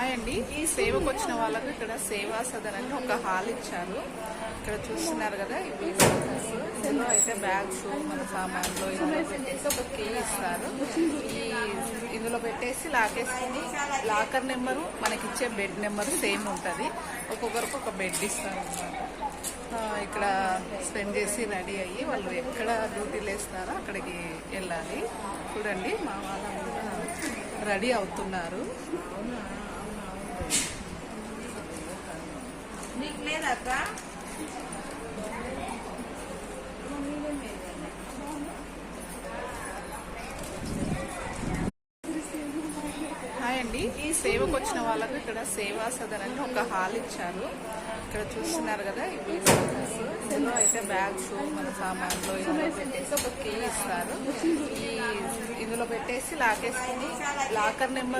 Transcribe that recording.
Hi అండి. ఈ సేవకు వచ్చిన వాళ్ళకు ఇక్కడ సేవా సదన్ అని ఒక హాల్ ఇచ్చారు. ఇక్కడ చూస్తున్నారు కదా, ఇందులో అయితే బ్యాగ్స్, మన సామాన్లు ఇందులో పెట్టేసి ఒక కీ ఇస్తారు. ఇందులో పెట్టేసి లాకేసుకుని లాకర్ నెంబరు, మనకిచ్చే బెడ్ నెంబరు సేమ్ ఉంటుంది. ఒక్కొక్కరికి ఒక బెడ్ ఇస్తారు అన్నమాట. ఇక్కడ స్పెండ్ చేసి రెడీ అయ్యి వాళ్ళు ఎక్కడ డ్యూటీలు వేస్తారో అక్కడికి వెళ్ళాలి. చూడండి, మా వాళ్ళంతా రెడీ అవుతున్నారు. హాయ్ అండి. ఈ సేవకు వచ్చిన వాళ్ళకు ఇక్కడ సేవా సదన్ అని ఒక హాల్ ఇచ్చారు. ఇక్కడ చూస్తున్నారు కదా, ఇందులో అయితే బ్యాగ్స్, మన సామాన్లు ఇందులో పెట్టేసి ఒక కీ ఇస్తారు. ఇందులో పెట్టేసి లాకేసుకుని లాకర్ నెంబర్,